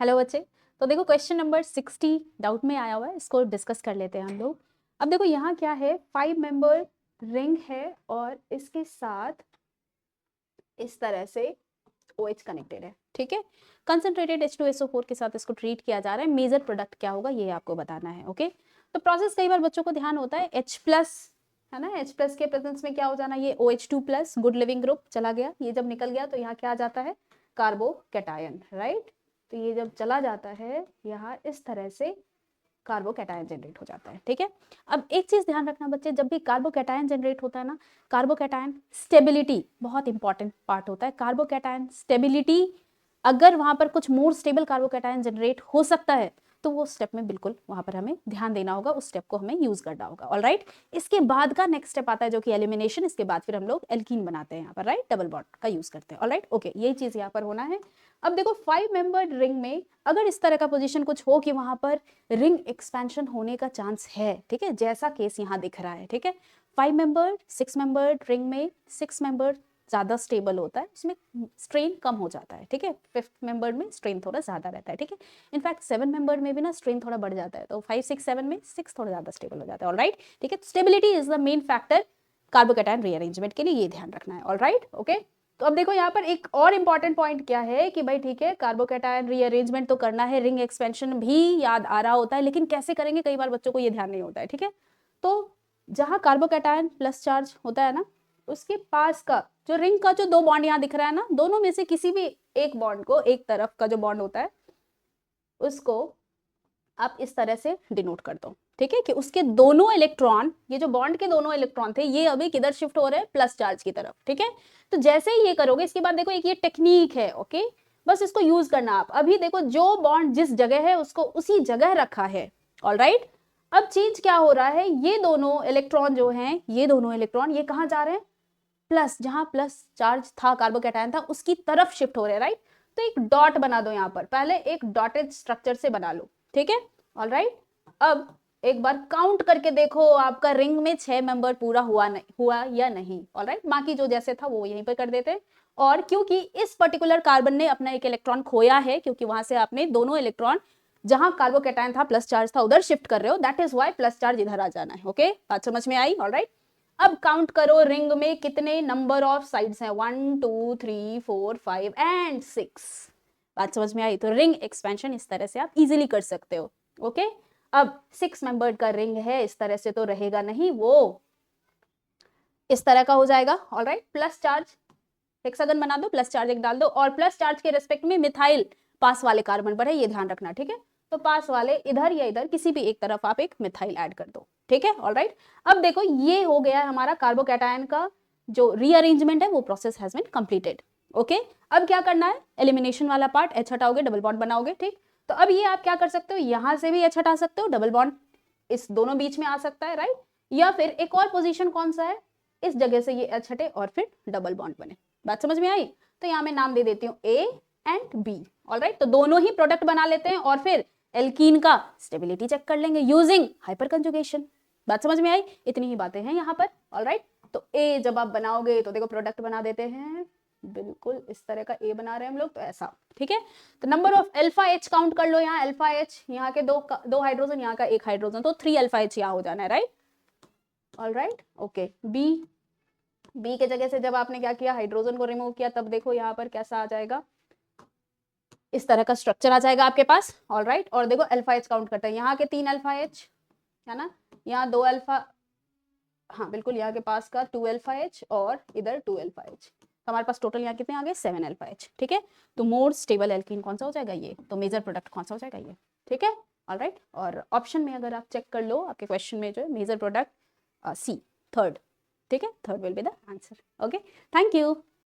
Hello बच्चे। तो देखो क्वेश्चन नंबर 60 डाउट में आया हुआ है, इसको डिस्कस कर लेते हैं हम लोग। अब देखो यहाँ क्या है, 5 मेंबर रिंग है और इसके साथ इस तरह से OH कनेक्टेड है, ठीक है। कंसंट्रेटेड H2SO4 के साथ इसको ट्रीट किया जा रहा है। मेजर प्रोडक्ट क्या होगा ये आपको बताना है, ओके। तो प्रोसेस कई बार बच्चों को ध्यान होता है H प्लस, है ना, H प्लस के प्रेजेंस में क्या हो जाना, ये OH2 plus good leaving group चला गया, ये जब निकल गया तो यहाँ क्या आ जाता है, कार्बोकैटायन, राइट। तो ये जब चला जाता है यहाँ इस तरह से कार्बोकैटायन जनरेट हो जाता है, ठीक है। अब एक चीज ध्यान रखना बच्चे, जब भी कार्बोकैटायन जनरेट होता है ना, कार्बोकैटायन स्टेबिलिटी बहुत इंपॉर्टेंट पार्ट होता है। कार्बोकैटायन स्टेबिलिटी, अगर वहां पर कुछ मोर स्टेबल कार्बोकैटायन जनरेट हो सकता है तो वो स्टेप में बिल्कुल वहां पर हमें ध्यान देना होगा, उस स्टेप को हमें यूज करना होगा, ऑलराइट। इसके बाद का नेक्स्ट स्टेप आता है जो कि एलिमिनेशन, इसके बाद फिर हम लोग एल्कीन बनाते हैं यहाँ पर, राइट, डबल बॉन्ड का यूज करते हैं, ऑलराइट, ओके, यही चीज यहाँ पर होना है। अब देखो 5 मेंबर्ड रिंग में अगर इस तरह का पोजीशन कुछ हो कि वहां पर रिंग एक्सपेंशन होने का चांस है, ठीक है, जैसा केस यहाँ दिख रहा है, ठीक है। 5 मेंबर्ड 6 मेंबर्ड रिंग में 6 मेंबर्ड ज्यादा स्टेबल होता है, उसमें स्ट्रेन कम हो जाता है, ठीक है। 5th मेंबर में स्ट्रेन थोड़ा ज्यादा रहता है, ठीक है। इनफैक्ट 7 मेंबर में भी ना स्ट्रेन थोड़ा बढ़ जाता है, तो 5 6 7 में 6 थोड़ा ज्यादा स्टेबल हो जाता है, ऑलराइट, ठीक है। Stability is the main factor carbocation rearrangement के लिए, ये ध्यान रखना है, ऑलराइट, ओके। तो अब देखो यहाँ पर एक और इंपॉर्टेंट पॉइंट क्या है कि भाई ठीक है, कार्बोकैटायन रीअरेंजमेंट तो करना है, रिंग एक्सपेंशन भी याद आ रहा होता है, लेकिन कैसे करेंगे कई बार बच्चों को ये ध्यान नहीं होता है, ठीक है। तो जहां कार्बोकैटायन प्लस चार्ज होता है ना, उसके पास का जो रिंग का जो 2 बॉन्ड यहाँ दिख रहा है ना, दोनों में से किसी भी एक बॉन्ड को, एक तरफ का जो बॉन्ड होता है उसको आप इस तरह से डिनोट कर दो, ठीक है, कि उसके दोनों इलेक्ट्रॉन, ये जो बॉन्ड के दोनों इलेक्ट्रॉन थे, ये अभी किधर शिफ्ट हो रहे हैं, प्लस चार्ज की तरफ, ठीक है। तो जैसे ही ये करोगे, इसके बाद देखो एक ये टेक्निक है, ओके, बस इसको यूज करना आप। अभी देखो जो बॉन्ड जिस जगह है उसको उसी जगह रखा है, ऑलराइट। अब चीज क्या हो रहा है, ये दोनों इलेक्ट्रॉन जो हैं, ये दोनों इलेक्ट्रॉन ये कहाँ जा रहे हैं, प्लस, जहां प्लस चार्ज था, कार्बोकैटायन था, उसकी तरफ शिफ्ट हो रहे हैं, राइट। तो एक डॉट बना दो यहाँ पर, पहले एक डॉटेड स्ट्रक्चर से बना लो, ठीक है, ऑलराइट। अब एक बार काउंट करके देखो आपका रिंग में 6 मेंबर पूरा हुआ या नहीं, ऑलराइट। बाकी जो जैसे था वो यहीं पर कर देते। और क्योंकि इस पर्टिकुलर कार्बन ने अपना एक इलेक्ट्रॉन खोया है, क्योंकि वहां से आपने दोनों इलेक्ट्रॉन जहां कार्बोकैटायन था प्लस चार्ज था उधर शिफ्ट कर रहे हो, that is Y plus charge इधर आ जाना है, ओके, बात समझ में आई, ऑलराइट। अब काउंट करो रिंग में कितने नंबर ऑफ साइड्स हैं, 1 2 3 4 5 एंड 6। बात समझ में आई। तो रिंग एक्सपेंशन इस तरह से आप इजीली कर सकते हो, ओके। अब 6 मेंबर्ड का रिंग है, इस तरह से तो रहेगा नहीं, वो इस तरह का हो जाएगा, ऑलराइट। प्लस चार्ज हेक्सागन बना दो, प्लस चार्ज एक डाल दो, और प्लस चार्ज के रेस्पेक्ट में मिथाइल पास वाले कार्बन पर है, ये ध्यान रखना, ठीक है। तो पास वाले इधर या इधर किसी भी एक तरफ आप एक मिथाइल ऐड कर दो, ठीक है, ऑलराइट। अब देखो ये हो गया हमारा कार्बोकैटायन का जो रीअरेंजमेंट है, वो process has been completed, okay. अब क्या करना है, एलिमिनेशन वाला पार्ट, H हटाओगे, डबल बॉन्ड बनाओगे, ठीक। तो अब ये आप क्या कर सकते हो, यहां से भी H हटा सकते हो, डबल बॉन्ड इस दोनों बीच में आ सकता है, राइट। या फिर एक और पोजीशन कौन सा है, इस जगह से ये H हटे और फिर डबल बॉन्ड बने। बात समझ में आई। तो यहाँ मैं नाम दे देती हूँ A एंड B, ऑलराइट। तो दोनों ही प्रोडक्ट बना लेते हैं और फिर एल्कीन का स्टेबिलिटी चेक कर लेंगे यूजिंग हाइपर कंजुगेशन। बात समझ में आई, इतनी ही बातें हैं यहाँ पर, ऑलराइट। तो A जब आप बनाओगे तो देखो प्रोडक्ट बना देते हैं, बिल्कुल इस तरह का A बना रहे हैं हम लोग, तो ऐसा, ठीक है। तो number of alpha H count कर लो, यहाँ अल्फा H, यहाँ के दो हाइड्रोजन, यहाँ का एक हाइड्रोजन, तो 3 अल्फा H यहाँ हो जाना है, राइट, ऑलराइट, ओके। बी के जगह से जब आपने क्या किया, हाइड्रोजन को रिमूव किया, तब देखो यहाँ पर कैसा आ जाएगा, इस तरह का स्ट्रक्चर आ जाएगा आपके पास, ऑलराइट। और देखो अल्फा H काउंट करते हैं, यहाँ के 3 अल्फा H है ना, यहाँ 2 अल्फा, हाँ बिल्कुल, यहाँ के पास का 2 अल्फा H और इधर 2 अल्फा H, तो हमारे पास टोटल यहाँ कितने आ गए, 7 अल्फा H, ठीक है। तो मोर स्टेबल एल्कीन कौन सा हो जाएगा, ये। तो मेजर प्रोडक्ट कौन सा हो जाएगा, ये, ठीक है, ऑलराइट। और ऑप्शन में अगर आप चेक कर लो, आपके क्वेश्चन में जो है मेजर प्रोडक्ट C, थर्ड, ठीक है, third will be the answer, okay. Thank you.